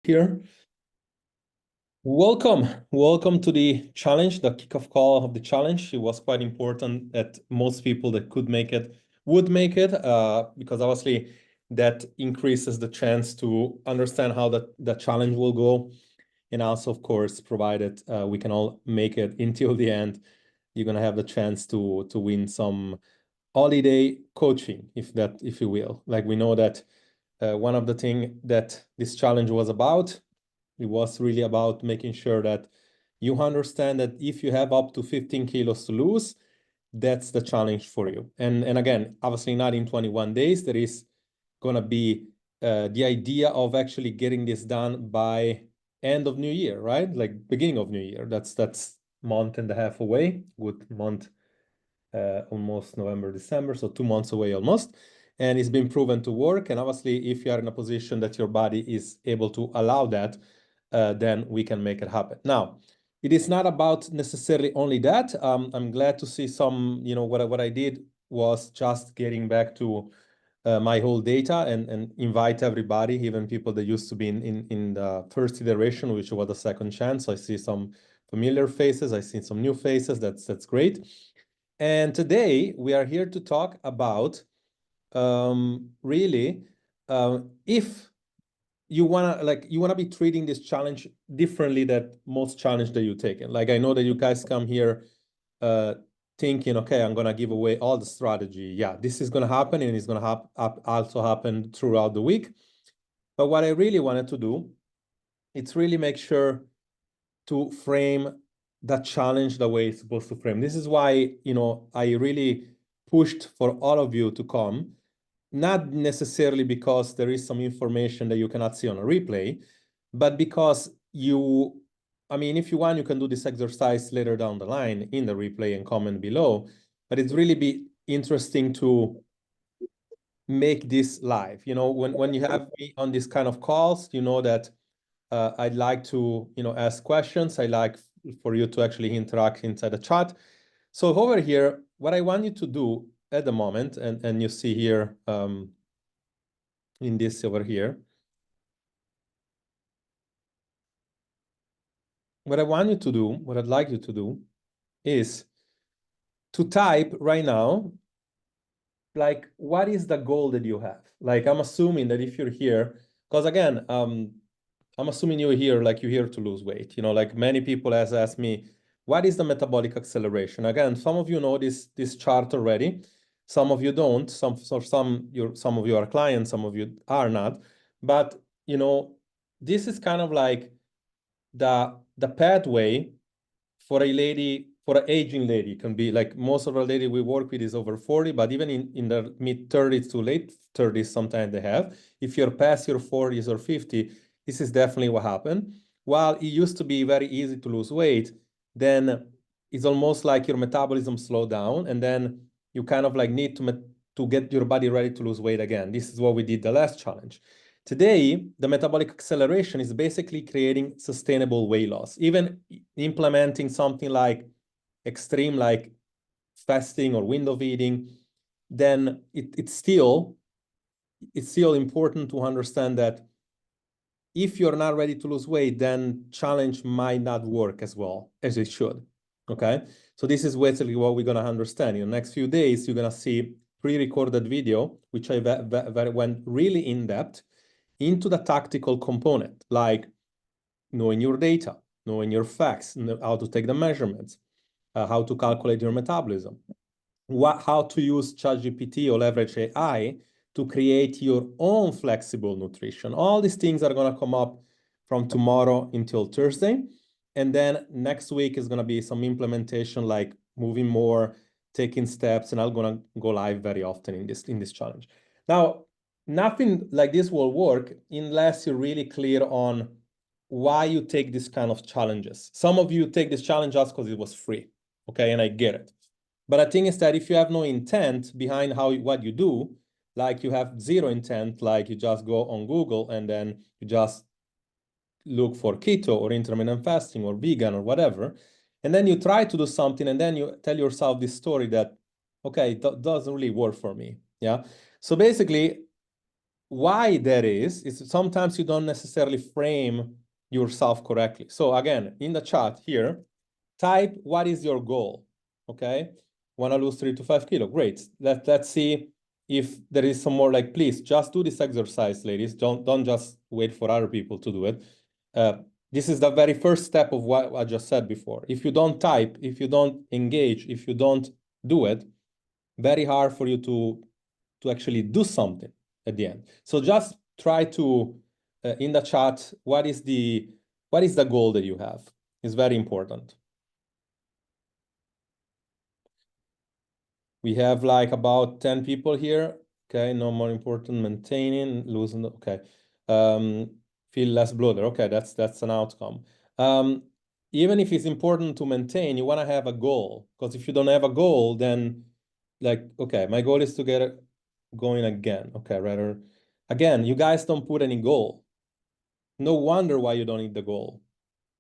here. Welcome to the challenge, the kickoff call of the challenge. It was quite important that most people that could make it would make it, because obviously that increases the chance to understand how the challenge will go. And also, of course, provided we can all make it until the end, you're gonna have the chance to win some holiday coaching, if you will. Like, we know that one of the things that this challenge was about, it was really about making sure that you understand that if you have up to 15 kilos to lose, that's the challenge for you. And again, obviously not in 21 days. There is gonna be the idea of actually getting this done by end of New Year, right? Like beginning of New Year. That's month and a half away. Good month, almost November, December, so 2 months away almost. And it's been proven to work. And obviously, if you are in a position that your body is able to allow that, then we can make it happen. Now, it is not about necessarily only that. I'm glad to see some, what I did was just getting back to my whole data and invite everybody, even people that used to be in the first iteration, which was the second chance. I see some familiar faces. I see some new faces. That's great. And today we are here to talk about really if you wanna be treating this challenge differently than most challenge that you taken. Like, I know that you guys come here thinking, okay, I'm gonna give away all the strategy. Yeah, this is gonna happen, and it's gonna also happen throughout the week. But what I really wanted to do, it's really make sure to frame that challenge the way it's supposed to frame. This is why, I really pushed for all of you to come. Not necessarily because there is some information that you cannot see on a replay, but because if you want, you can do this exercise later down the line in the replay and comment below, but it's really be interesting to make this live. When you have me on this kind of calls, you know that I'd like to, ask questions. I like for you to actually interact inside the chat. So over here, what I want you to do at the moment, and you see here, in this over here, what I'd like you to do is to type right now, like, what is the goal that you have? Like, I'm assuming that if you're here, because again, I'm assuming you're here, like you're here to lose weight. Like many people has asked me, what is the metabolic acceleration? Again, some of you know this chart already. Some of you don't. Some of you are clients, some of you are not. But this is kind of like the pathway for an aging lady. Can be like, most of our lady we work with is over 40, but even in the mid 30s to late 30s, sometimes they have. If you're past your 40s or 50, this is definitely what happened. While it used to be very easy to lose weight, then it's almost like your metabolism slowed down, and then you kind of like need to get your body ready to lose weight again. This is what we did the last challenge. Today, the metabolic acceleration is basically creating sustainable weight loss. Even implementing something like extreme, like fasting or window eating, then it's still important to understand that if you're not ready to lose weight, then challenge might not work as well as it should. Okay, so this is basically what we're gonna understand. In the next few days, you're gonna see pre-recorded video, which I went really in depth into the tactical component, like knowing your data, knowing your facts, how to take the measurements, how to calculate your metabolism, how to use ChatGPT or leverage AI to create your own flexible nutrition. All these things are going to come up from tomorrow until Thursday. And then next week is going to be some implementation, like moving more, taking steps, and I'm going to go live very often in this challenge. Now, nothing like this will work unless you're really clear on why you take this kind of challenges. Some of you take this challenge just because it was free, okay? And I get it. But the thing is that if you have no intent behind what you do, like you have zero intent, like you just go on Google and then you just look for keto or intermittent fasting or vegan or whatever, and then you try to do something and then you tell yourself this story that, okay, it doesn't really work for me, yeah? So basically, why that is sometimes you don't necessarily frame yourself correctly. So again, in the chat here, type what is your goal, okay? Want to lose 3 to 5 kilos? Great. Let's see if there is some more. Like, please just do this exercise, ladies. Don't just wait for other people to do it. This is the very first step of what I just said before. If you don't type, if you don't engage, if you don't do it, very hard for you to actually do something at the end. So just try to in the chat, what is the goal that you have? It's very important. We have like about 10 people here. Okay, no more important, maintaining, losing, okay. Feel less bloated. Okay, that's an outcome. Even if it's important to maintain, you want to have a goal, because if you don't have a goal, then like, okay, my goal is to get it going again. Okay, rather, again, you guys don't put any goal. No wonder why you don't need the goal.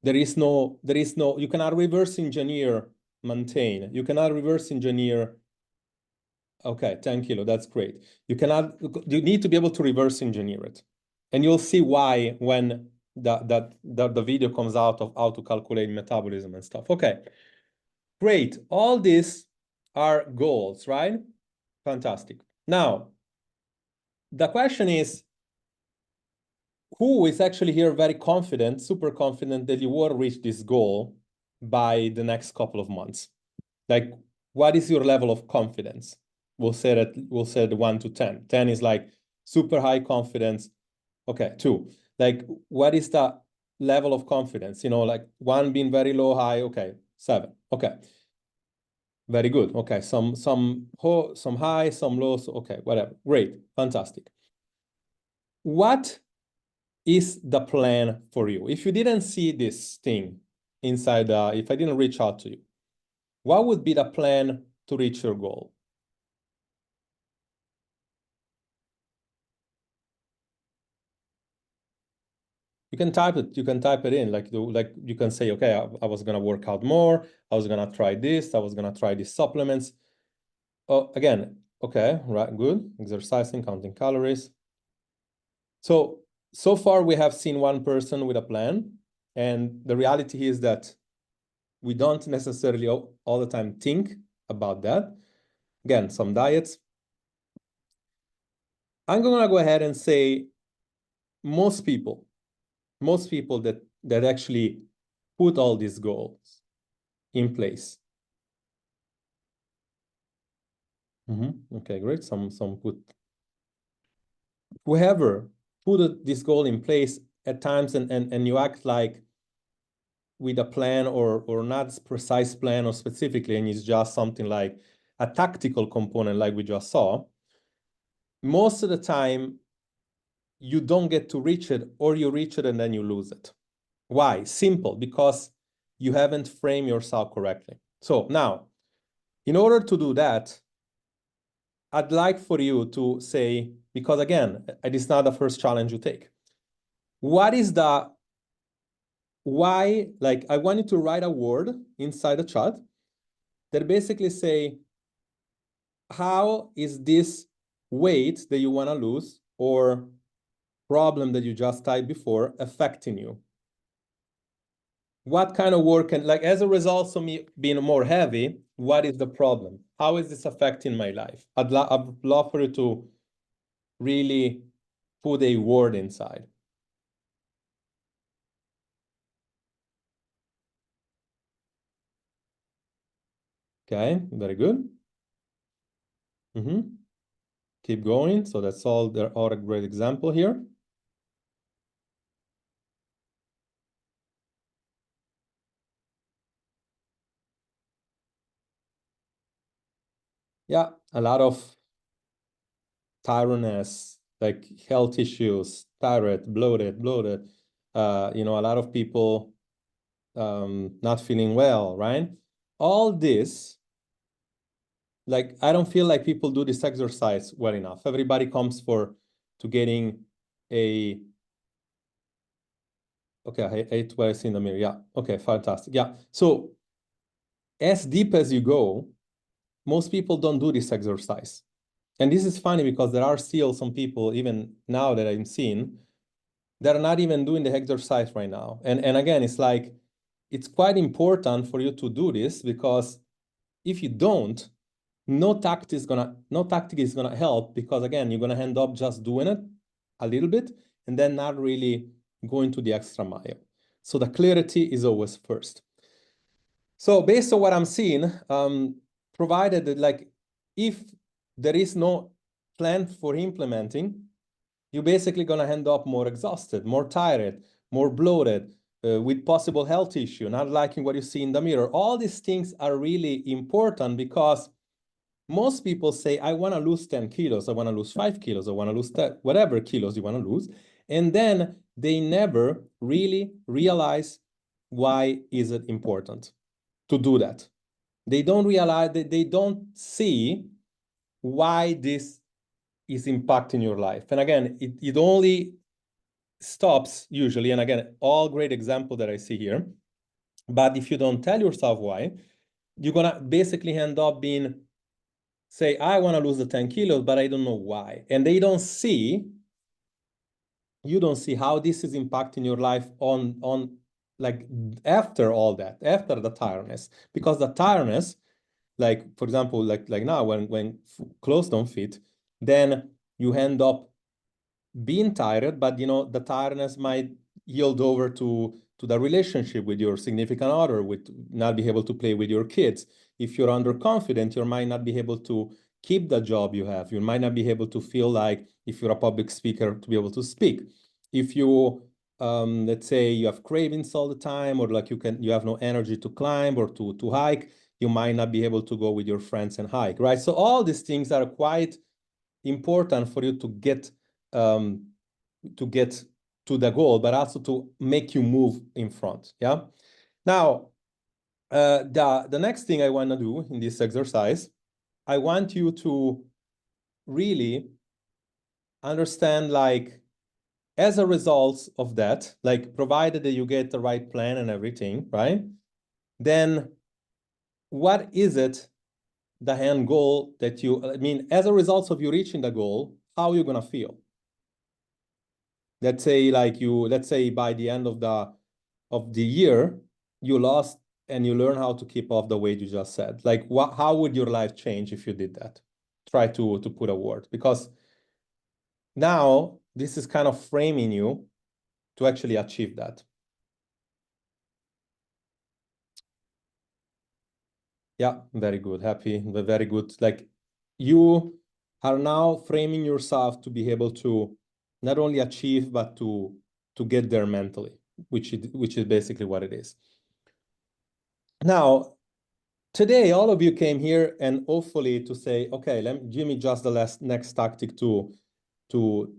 There is no, you cannot reverse engineer maintain. You cannot reverse engineer. Okay, 10 kilo, that's great. You you need to be able to reverse engineer it. And you'll see why when the video comes out of how to calculate metabolism and stuff. Okay, great. All these are goals, right? Fantastic. Now, the question is, who is actually here very confident, super confident that you will reach this goal by the next couple of months? Like, what is your level of confidence? We'll say that 1 to 10. 10 is like super high confidence. Okay, 2. Like, what is the level of confidence? You know, like 1 being very low, high. Okay, 7. Okay, very good. Okay, some high, some low. So okay, whatever. Great, fantastic. What is the plan for you? If you didn't see this thing inside, if I didn't reach out to you, what would be the plan to reach your goal? You can type it. You can type it in. Like you can say, okay, I was gonna work out more. I was gonna try this. I was gonna try these supplements. Oh, again, okay, right, good. Exercising, counting calories. So far we have seen one person with a plan, and the reality is that we don't necessarily all the time think about that. Again, some diets. I'm gonna go ahead and say most people that actually put all these goals in place. Okay, great. Some put. Whoever put this goal in place at times and you act like with a plan or not precise plan or specifically, and it's just something like a tactical component like we just saw, most of the time you don't get to reach it, or you reach it and then you lose it. Why? Simple, because you haven't framed yourself correctly. So now, in order to do that, I'd like for you to say, because again, it is not the first challenge you take. What is the why? Like, I want you to write a word inside the chat that basically say, how is this weight that you want to lose or problem that you just typed before affecting you? What kind of work, and like as a result of me being more heavy, what is the problem? How is this affecting my life? I'd love for you to really put a word inside. Okay, very good. Keep going. So that's all. There are a great example here. Yeah, a lot of tiredness, like health issues, tired, bloated. You know, a lot of people not feeling well, right? All this, like, I don't feel like people do this exercise well enough. Everybody comes to getting a, okay, I hate what I see in the mirror. Yeah, okay, fantastic. Yeah, so as deep as you go, most people don't do this exercise. And this is funny because there are still some people, even now that I'm seeing, that are not even doing the exercise right now. And again, it's like, it's quite important for you to do this, because if you don't, no tactic is gonna help, because again, you're gonna end up just doing it a little bit and then not really going to the extra mile. So the clarity is always first. So based on what I'm seeing, provided that, like, if there is no plan for implementing, you're basically gonna end up more exhausted, more tired, more bloated, with possible health issue, not liking what you see in the mirror. All these things are really important, because most people say, I want to lose 10 kilos, I want to lose 5 kilos, I want to lose whatever kilos you want to lose. And then they never really realize why is it important to do that. They don't realize that, they don't see why this is impacting your life. And again, it only stops usually, and again, all great example that I see here. But if you don't tell yourself why, you're gonna basically end up being, say, I want to lose the 10 kilos, but I don't know why. And you don't see how this is impacting your life on like after all that, after the tiredness. Because the tiredness, like for example, like now when clothes don't fit, then you end up being tired, but the tiredness might yield over to the relationship with your significant other, with not be able to play with your kids. If you're underconfident, you might not be able to keep the job you have. You might not be able to feel like, if you're a public speaker, to be able to speak. If you let's say you have cravings all the time, or like you have no energy to climb or to hike, you might not be able to go with your friends and hike, right? So all these things are quite important for you to get to the goal, but also to make you move in front. Yeah. Now, the next thing I want to do in this exercise, I want you to really understand, like, as a result of that, like, provided that you get the right plan and everything, right? Then what is it, the end goal that as a result of you reaching the goal, how are you going to feel? Let's say by the end of the year, you lost and you learn how to keep off the weight you just said. Like, how would your life change if you did that? Try to put a word, because now this is kind of framing you to actually achieve that. Yeah, very good. Happy, very good. Like, you are now framing yourself to be able to not only achieve, but to get there mentally, which is basically what it is. Now, today, all of you came here and hopefully to say, okay, give me just the next tactic to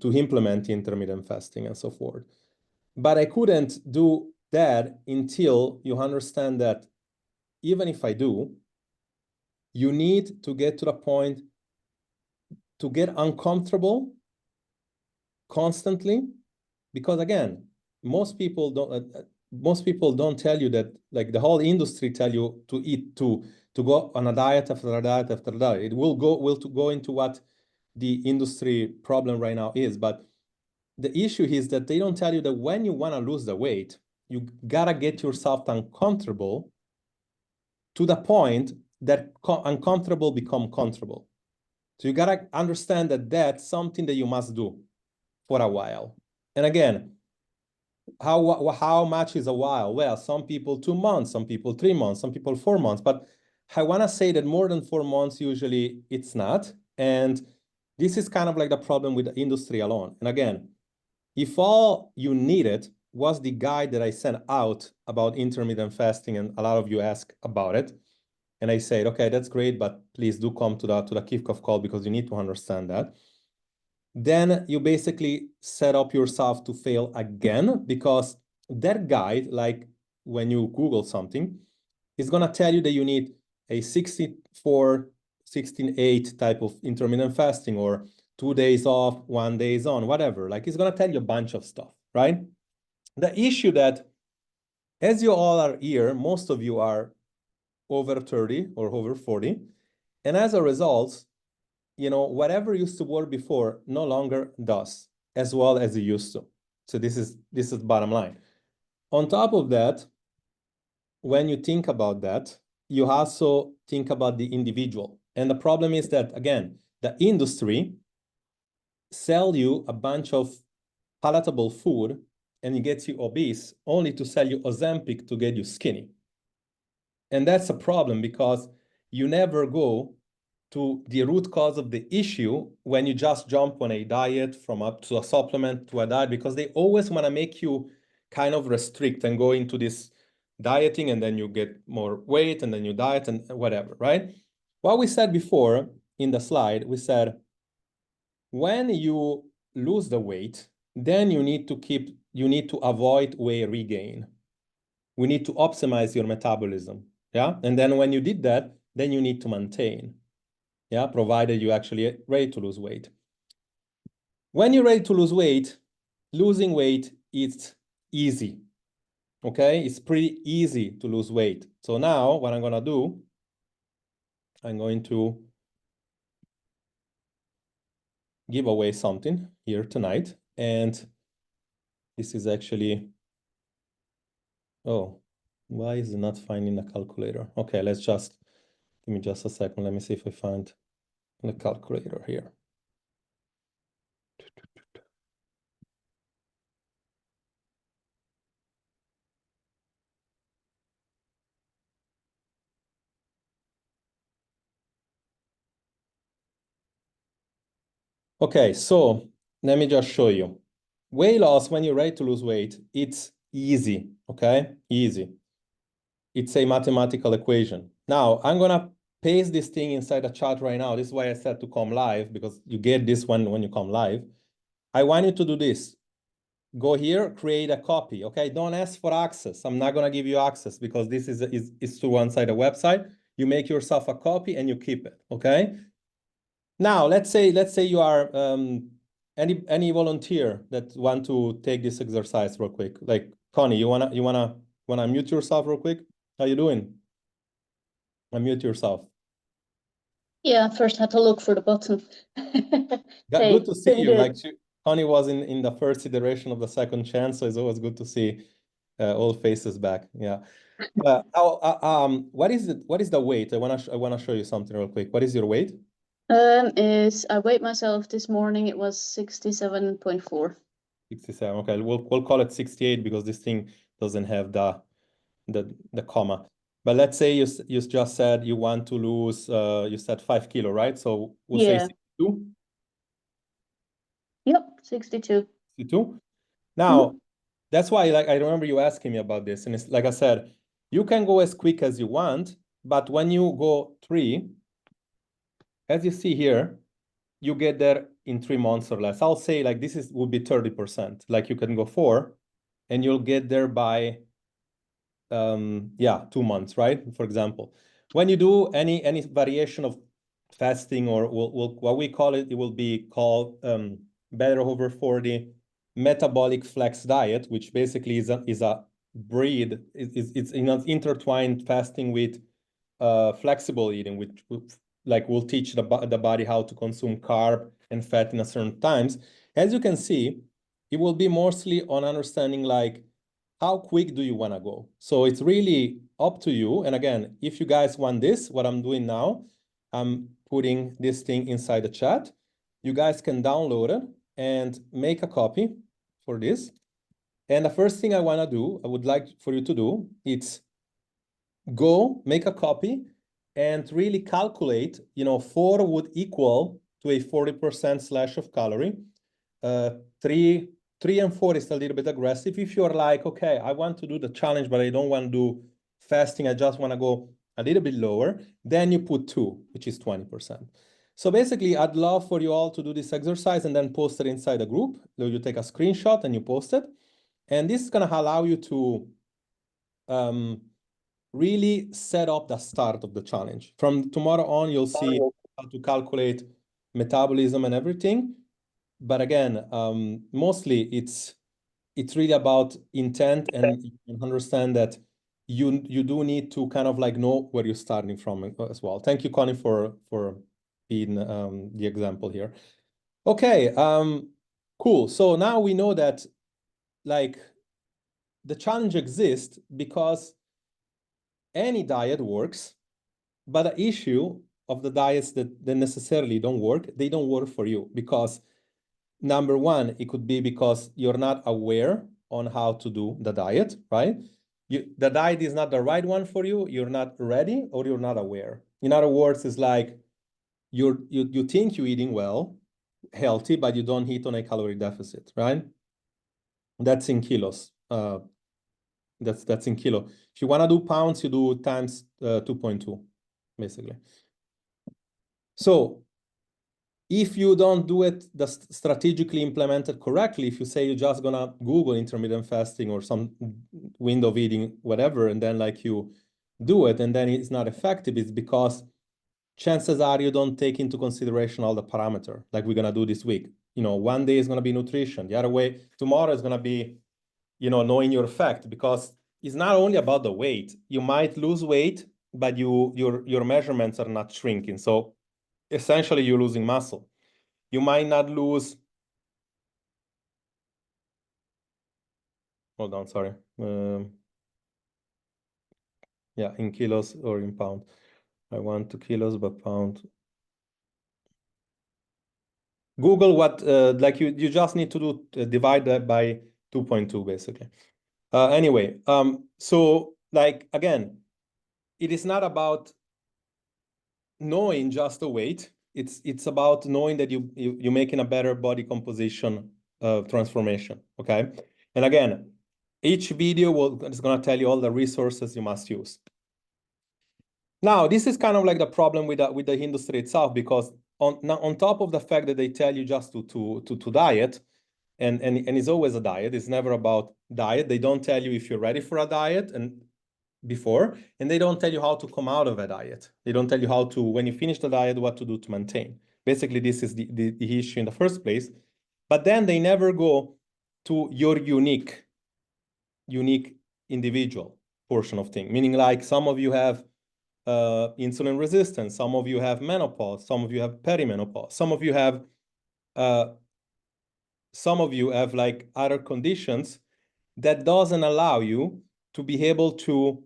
implement intermittent fasting and so forth. But I couldn't do that until you understand that even if I do, you need to get to the point to get uncomfortable constantly, because again, most people don't tell you that, like, the whole industry tell you to eat, to go on a diet after a diet after a diet. It will go into what the industry problem right now is, but the issue is that they don't tell you that when you want to lose the weight, you gotta get yourself uncomfortable to the point that uncomfortable become comfortable. So you gotta understand that that's something that you must do for a while. And again, how much is a while? Well, some people 2 months, some people 3 months, some people 4 months. But I want to say that more than 4 months, usually it's not. And this is kind of like the problem with the industry alone. And again, if all you needed was the guide that I sent out about intermittent fasting, and a lot of you ask about it, and I said, okay, that's great, but please do come to the kickoff call, because you need to understand that. Then you basically set up yourself to fail again, because that guide, like when you Google something, is going to tell you that you need a 64, 16-8 type of intermittent fasting, or 2 days off, 1 day on, whatever. Like, it's going to tell you a bunch of stuff, right? The issue that, as you all are here, most of you are over 30 or over 40. And as a result, you know, whatever used to work before no longer does as well as it used to. So this is bottom line. On top of that, when you think about that, you also think about the individual. And the problem is that, again, the industry sell you a bunch of palatable food and it gets you obese only to sell you Ozempic to get you skinny. And that's a problem because you never go to the root cause of the issue when you just jump on a diet from up to a supplement to a diet, because they always want to make you kind of restrict and go into this dieting, and then you get more weight and then you diet and whatever, right? What we said before in the slide, we said, when you lose the weight, then you need to avoid weight regain. We need to optimize your metabolism, yeah? And then when you did that, then you need to maintain, yeah, provided you actually ready to lose weight. When you're ready to lose weight, losing weight is easy, okay? It's pretty easy to lose weight. So now what I'm gonna do, I'm going to give away something here tonight. And this is actually, oh, why is it not finding the calculator? Okay, let's just, give me just a second. Let me see if I find the calculator here. Okay, so let me just show you. Weight loss, when you're ready to lose weight, it's easy, okay? Easy. It's a mathematical equation. Now, I'm gonna paste this thing inside the chat right now. This is why I said to come live, because you get this one when you come live. I want you to do this. Go here, create a copy, okay? Don't ask for access. I'm not gonna give you access because this is to one side of the website. You make yourself a copy and you keep it, okay? Now, let's say you are any volunteer that want to take this exercise real quick. Like Connie, you wanna unmute yourself real quick? How you doing? Unmute yourself. Yeah, first had to look for the button. Hey, Good to see you. good. Like Connie was in the first iteration of the second chance, so it's always good to see all faces back. Yeah. What is it? What is the weight? I wanna show you something real quick. What is your weight? I weighed myself this morning. It was 67.4. 67. Okay, we'll call it 68 because this thing doesn't have the comma. But let's say you just said you want to lose, you said 5 kilo, right? So we'll say 62. Yep, 62. 62. Now, that's why, like, I remember you asking me about this, and it's like I said, you can go as quick as you want, but when you go 3, as you see here, you get there in 3 months or less. I'll say like this would be 30%. Like you can go 4 and you'll get there by 2 months, right? For example, when you do any variation of fasting, or what we call it, it will be called better over 40 metabolic flex diet, which basically is a breed. It's intertwined fasting with flexible eating, which like will teach the body how to consume carb and fat in a certain times. As you can see, it will be mostly on understanding like how quick do you want to go. So it's really up to you. And again, if you guys want this, what I'm doing now, I'm putting this thing inside the chat. You guys can download it and make a copy for this. And the first thing I want to do, I would like for you to do, it's go make a copy and really calculate, 4 would equal to a 40% slash of calorie. 3 and 4 is a little bit aggressive. If you're like, okay, I want to do the challenge, but I don't want to do fasting, I just want to go a little bit lower, then you put 2, which is 20%. So basically, I'd love for you all to do this exercise and then post it inside the group. So you take a screenshot and you post it. And this is going to allow you to really set up the start of the challenge. From tomorrow on, you'll see how to calculate metabolism and everything. But again, mostly it's really about intent and understand that you do need to kind of like know where you're starting from as well. Thank you, Connie, for in the example here. Okay, cool. So now we know that like the challenge exists because any diet works, but the issue of the diets that necessarily don't work, they don't work for you because number one, it could be because you're not aware on how to do the diet, right? The diet is not the right one for you, you're not ready, or you're not aware. In other words, it's like you think you're eating well, healthy, but you don't eat on a calorie deficit, right? That's in kilos. That's in kilo. If you want to do pounds, you do times 2.2, basically. So if you don't do it strategically implemented correctly, if you say you're just gonna Google intermittent fasting or some window of eating, whatever, and then like you do it and then it's not effective, it's because chances are you don't take into consideration all the parameter like we're gonna do this week. You know, one day is gonna be nutrition, the other way tomorrow is gonna be, you know, knowing your effect, because it's not only about the weight. You might lose weight, but your measurements are not shrinking. So essentially you're losing muscle. You might not lose, hold on, sorry. Yeah, in kilos or in pound. I want 2 kilos per pound. Google what, like you just need to do, divide that by 2.2 basically. Anyway, so like, again, it is not about knowing just the weight. It's about knowing that you're making a better body composition transformation, okay? And again, each video is gonna tell you all the resources you must use. Now, this is kind of like the problem with the industry itself, because on top of the fact that they tell you just to diet, and it's always a diet, it's never about diet. They don't tell you if you're ready for a diet and they don't tell you how to come out of a diet. They don't tell you how to, when you finish the diet, what to do to maintain. Basically, this is the issue in the first place. But then they never go to your unique individual portion of thing, meaning like some of you have insulin resistance, some of you have menopause, some of you have perimenopause, some of you have like other conditions that doesn't allow you to be able to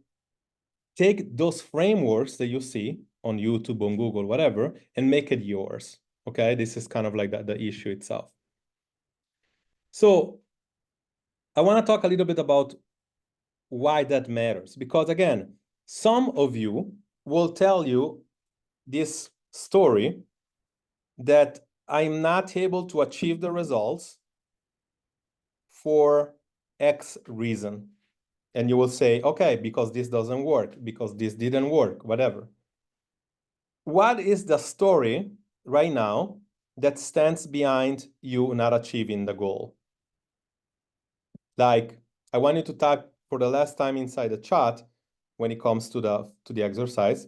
take those frameworks that you see on YouTube, on Google, whatever, and make it yours. Okay, this is kind of like the issue itself. So I want to talk a little bit about why that matters, because again, some of you will tell you this story that I'm not able to achieve the results for X reason. And you will say, okay, because this doesn't work, because this didn't work, whatever. What is the story right now that stands behind you not achieving the goal? Like, I want you to type for the last time inside the chat when it comes to the exercise.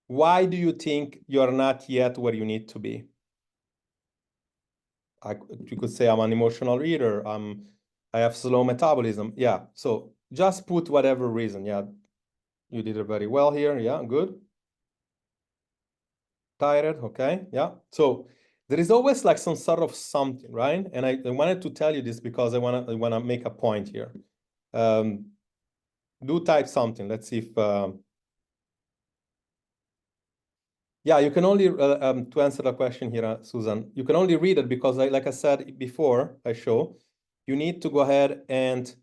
Why do you think you're not yet where you need to be? You could say I'm an emotional eater. I have slow metabolism. Yeah. So just put whatever reason. Yeah. You did it very well here. Yeah. Good. Tired. Okay. Yeah. So there is always like some sort of something, right? And I wanted to tell you this because I wanna make a point here. Do type something. Let's see if yeah, you can only to answer the question here, Susan, you can only read it because like I said before, you need to go ahead and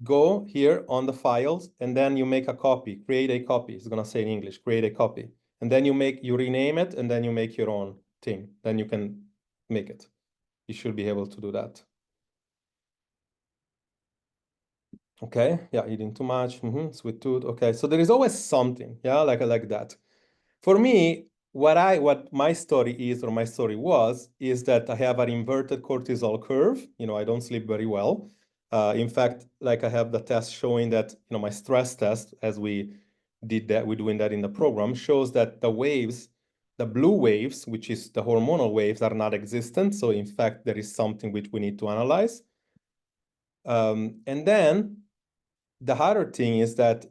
go here on the files, and then you make a copy, create a copy. It's gonna say in English, create a copy. And then you rename it, and then you make your own thing. Then you can make it. You should be able to do that. Okay, yeah, eating too much, sweet tooth. Okay, so there is always something, yeah, like that. For me, what my story is, or my story was, is that I have an inverted cortisol curve. You know, I don't sleep very well. In fact, like I have the test showing that, you know, my stress test, as we're doing that in the program, shows that the waves, the blue waves, which is the hormonal waves, are not existent. So in fact, there is something which we need to analyze. And then the other thing is that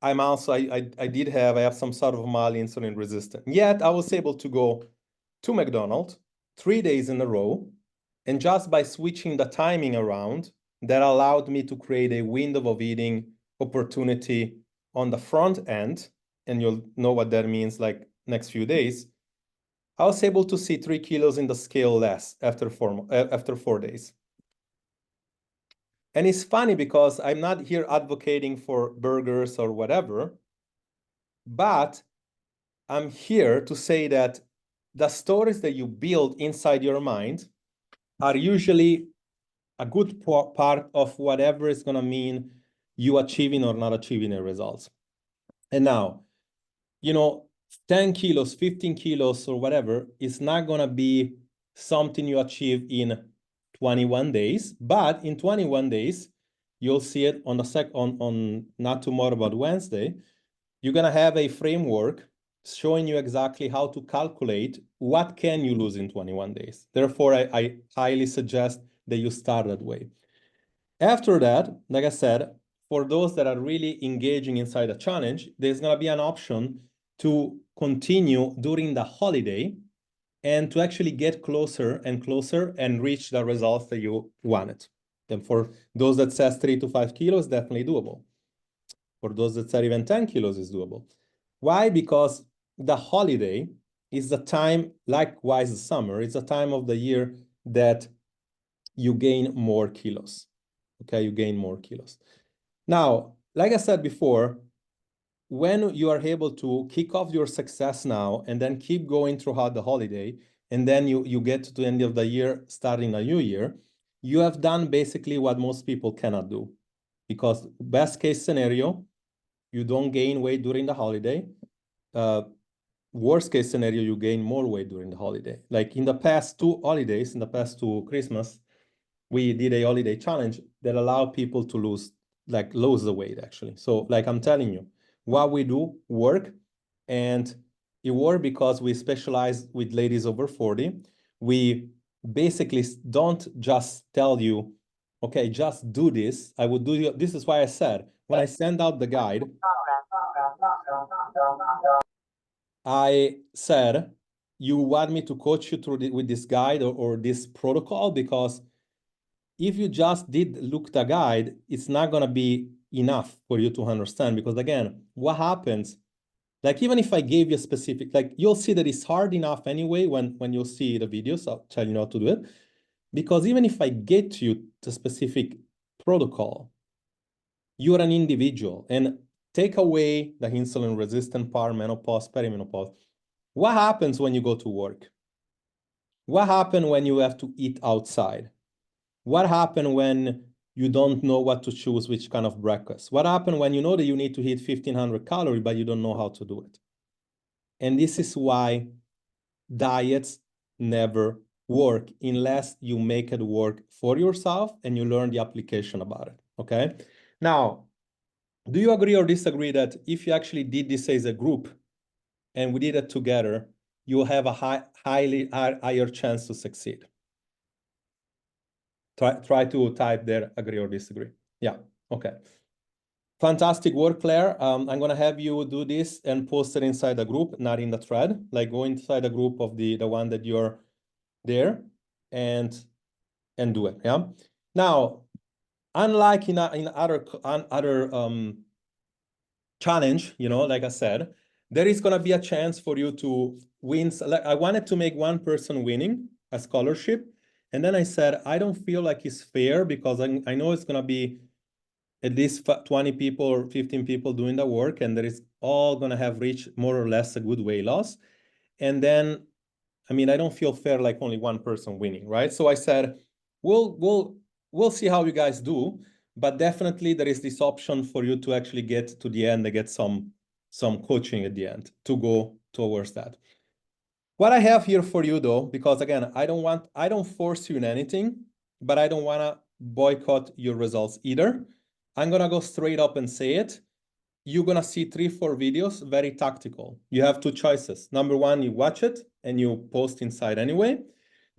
I have some sort of mild insulin resistance. Yet I was able to go to McDonald's 3 days in a row. And just by switching the timing around, that allowed me to create a window of eating opportunity on the front end. And you'll know what that means like next few days. I was able to see 3 kilos in the scale less after 4 days. And it's funny because I'm not here advocating for burgers or whatever, but I'm here to say that the stories that you build inside your mind are usually a good part of whatever is going to mean you achieving or not achieving the results. And now, 10 kilos, 15 kilos or whatever is not going to be something you achieve in 21 days, but in 21 days, you'll see it on on not tomorrow, but Wednesday. You're going to have a framework showing you exactly how to calculate what can you lose in 21 days. Therefore, I highly suggest that you start that way. After that, like I said, for those that are really engaging inside a challenge, there's going to be an option to continue during the holiday and to actually get closer and closer and reach the results that you wanted. And for those that says 3 to 5 kilos, definitely doable. For those that said even 10 kilos is doable. Why? Because the holiday is the time, likewise the summer, it's a time of the year that you gain more kilos. Okay, you gain more kilos. Now, like I said before, when you are able to kick off your success now and then keep going throughout the holiday, and then you get to the end of the year, starting a new year, you have done basically what most people cannot do. Because best case scenario, you don't gain weight during the holiday. Worst case scenario, you gain more weight during the holiday. Like in the past 2 holidays, in the past 2 Christmas, we did a holiday challenge that allowed people to lose the weight actually. So like I'm telling you, what we do work, and it worked because we specialize with ladies over 40. We basically don't just tell you, okay, just do this. I would do this is why I said, when I send out the guide, I said, you want me to coach you through with this guide or this protocol? Because if you just did look the guide, it's not going to be enough for you to understand. Because again, what happens, like even if I gave you a specific, like you'll see that it's hard enough anyway when you'll see the videos, I'll tell you how to do it. Because even if I get to you the specific protocol, you're an individual. And take away the insulin resistant part, menopause, perimenopause. What happens when you go to work? What happens when you have to eat outside? What happens when you don't know what to choose, which kind of breakfast? What happens when you know that you need to hit 1,500 calories, but you don't know how to do it? And this is why diets never work unless you make it work for yourself and you learn the application about it, okay? Now, do you agree or disagree that if you actually did this as a group and we did it together, you'll have a higher chance to succeed? Try to type there, agree or disagree. Yeah, okay. Fantastic work, Claire. I'm going to have you do this and post it inside the group, not in the thread. Like go inside the group of the one that you're there and do it, yeah? Now, unlike in other challenge, like I said, there is going to be a chance for you to win. Like I wanted to make one person winning a scholarship. And then I said, I don't feel like it's fair because I know it's going to be at least 20 people or 15 people doing the work, and there is all going to have reached more or less a good weight loss. And then, I mean, I don't feel fair like only one person winning, right? So I said, we'll see how you guys do, but definitely there is this option for you to actually get to the end and get some coaching at the end to go towards that. What I have here for you though, because again, I don't force you in anything, but I don't want to boycott your results either. I'm going to go straight up and say it. You're going to see 3-4 videos, very tactical. You have 2 choices. Number 1, you watch it and you post inside anyway.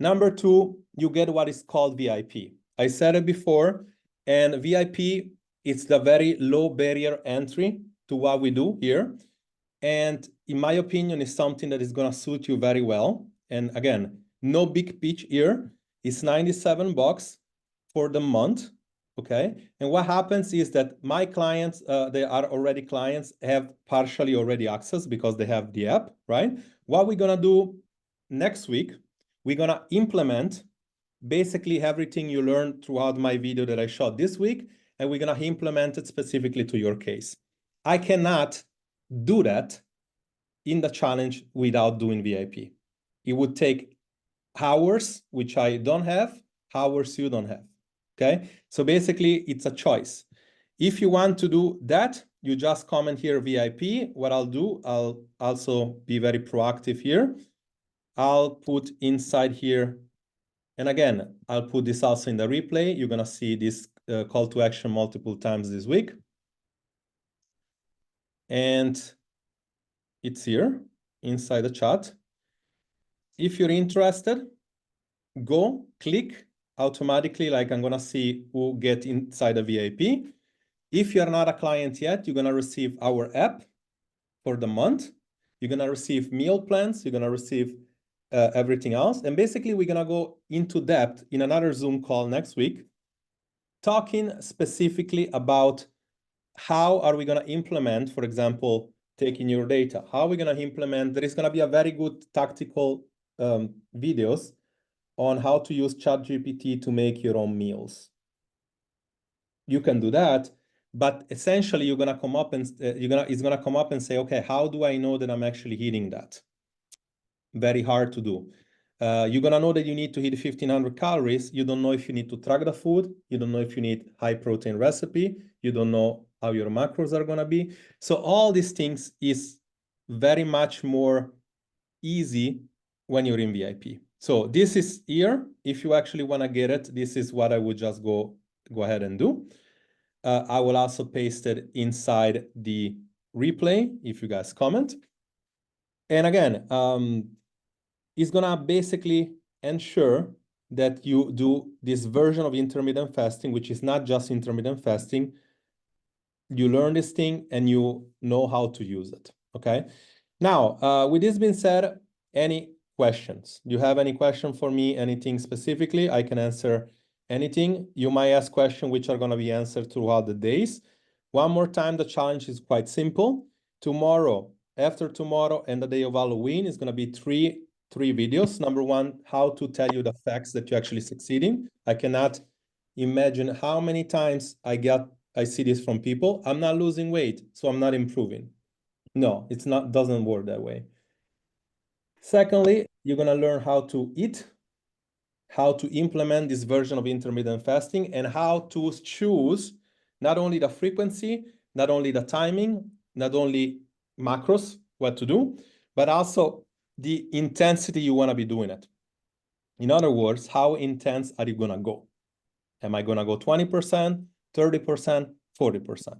Number 2, you get what is called VIP. I said it before, and VIP, it's the very low barrier entry to what we do here. And in my opinion, it's something that is gonna suit you very well. And again, no big pitch here. It's $97 for the month, okay? And what happens is that my clients, they are already clients, have partially already access because they have the app, right? What we're gonna do next week, we're gonna implement basically everything you learned throughout my video that I shot this week, and we're gonna implement it specifically to your case. I cannot do that in the challenge without doing VIP. It would take hours, which I don't have, hours you don't have, okay? So basically it's a choice. If you want to do that, you just comment here VIP. What I'll do, I'll also be very proactive here. I'll put inside here, and again, I'll put this also in the replay. You're gonna see this call to action multiple times this week. And it's here inside the chat. If you're interested, go click automatically, like I'm gonna see who get inside the VIP. If you're not a client yet, you're gonna receive our app for the month. You're gonna receive meal plans. You're gonna receive everything else. And basically, we're gonna go into depth in another Zoom call next week, talking specifically about how are we gonna implement, for example, taking your data. How are we gonna implement? There is gonna be a very good tactical videos on how to use ChatGPT to make your own meals. You can do that, but essentially you're gonna come up and it's gonna come up and say, okay, how do I know that I'm actually hitting that? Very hard to do. You're gonna know that you need to hit 1,500 calories. You don't know if you need to track the food. You don't know if you need high protein recipe. You don't know how your macros are gonna be. So all these things is very much more easy when you're in VIP. So this is here. If you actually wanna get it, this is what I would just go ahead and do. I will also paste it inside the replay if you guys comment. And again, it's gonna basically ensure that you do this version of intermittent fasting, which is not just intermittent fasting. You learn this thing and you know how to use it, okay? Now, with this being said, any questions? Do you have any question for me, anything specifically? I can answer anything. You might ask questions which are gonna be answered throughout the days. One more time, the challenge is quite simple. Tomorrow, after tomorrow, and the day of Halloween is gonna be three videos. Number one, how to tell you the facts that you're actually succeeding. I cannot imagine how many times I see this from people. I'm not losing weight, so I'm not improving. No, it's not, doesn't work that way. Secondly, you're gonna learn how to eat, how to implement this version of intermittent fasting, and how to choose not only the frequency, not only the timing, not only macros, what to do, but also the intensity you wanna be doing it. In other words, how intense are you gonna go? Am I gonna go 20%, 30%, 40%?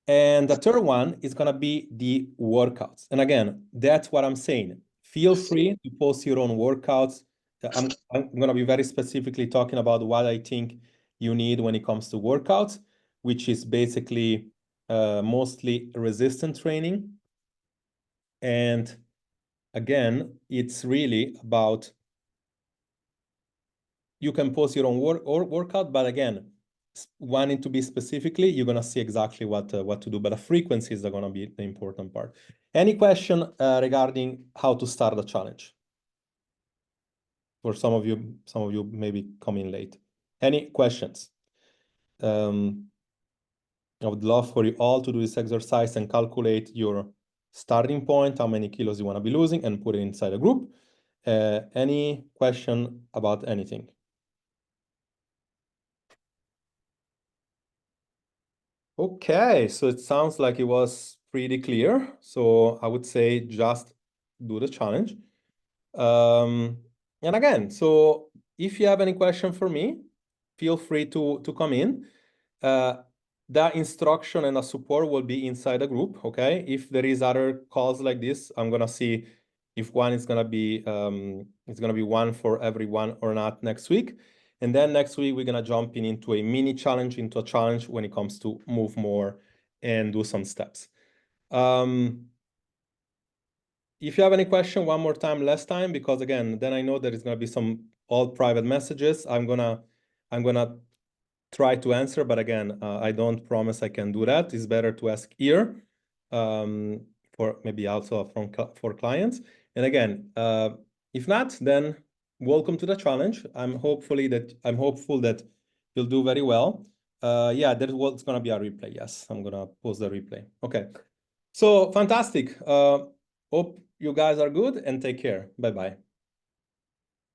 And the third one is gonna be the workouts. And again, that's what I'm saying. Feel free to post your own workouts. I'm gonna be very specifically talking about what I think you need when it comes to workouts, which is basically mostly resistance training. And again, it's really about, you can post your own workout, but again, wanting to be specifically, you're gonna see exactly what to do, but the frequencies are gonna be the important part. Any question regarding how to start the challenge? For some of you maybe coming late. Any questions? I would love for you all to do this exercise and calculate your starting point, how many kilos you wanna be losing, and put it inside a group. Any question about anything? Okay, so it sounds like it was pretty clear. So I would say just do the challenge. And again, so if you have any question for me, feel free to come in. The instruction and the support will be inside the group, okay? If there is other calls like this, I'm gonna see if one is gonna be it's gonna be one for everyone or not next week. And then next week, we're gonna jump into a mini challenge, into a challenge when it comes to move more and do some steps. If you have any question, one more time, last time, because again, then I know there is gonna be some all private messages. I'm gonna try to answer, but again, I don't promise I can do that. It's better to ask here, for maybe also for clients. And again, if not, then welcome to the challenge. I'm hopeful that you'll do very well. Yeah, it's gonna be a replay. Yes, I'm gonna post the replay. Okay, so fantastic. Hope you guys are good and take care. Bye-bye.